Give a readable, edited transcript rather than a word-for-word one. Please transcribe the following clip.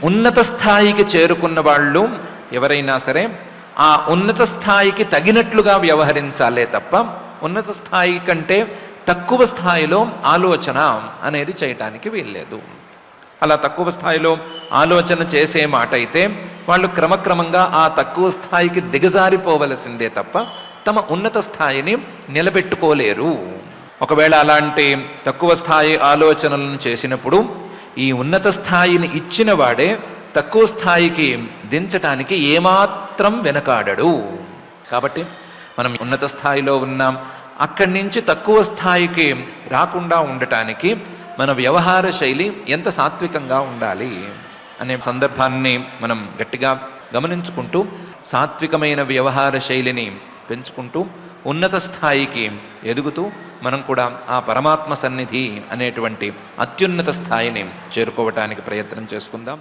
ఉన్నత స్థాయికి చేరుకున్న వాళ్ళు ఎవరైనా సరే ఆ ఉన్నత స్థాయికి తగినట్లుగా వ్యవహరించాలే తప్ప ఉన్నత స్థాయి కంటే తక్కువ స్థాయిలో ఆలోచన అనేది చేయటానికి వీల్లేదు. అలా తక్కువ స్థాయిలో ఆలోచన చేసే మాట అయితే వాళ్ళు క్రమక్రమంగా ఆ తక్కువ స్థాయికి దిగజారిపోవలసిందే తప్ప తమ ఉన్నత స్థాయిని నిలబెట్టుకోలేరు. ఒకవేళ అలాంటి తక్కువ స్థాయి ఆలోచనలను చేసినప్పుడు ఈ ఉన్నత స్థాయిని ఇచ్చిన వాడే తక్కువ స్థాయికి దించటానికి ఏమాత్రం వెనకాడడు. కాబట్టి మనం ఉన్నత స్థాయిలో ఉన్నాం, అక్కడి నుంచి తక్కువ స్థాయికి రాకుండా ఉండటానికి మన వ్యవహార శైలి ఎంత సాత్వికంగా ఉండాలి అనే సందర్భాన్ని మనం గట్టిగా గమనించుకుంటూ సాత్వికమైన వ్యవహార శైలిని పెంచుకుంటూ ఉన్నత స్థాయికి ఎదుగుతూ మనం కూడా ఆ పరమాత్మ సన్నిధి అనేటువంటి అత్యున్నత స్థాయిని చేరుకోవటానికి ప్రయత్నం చేసుకుందాం.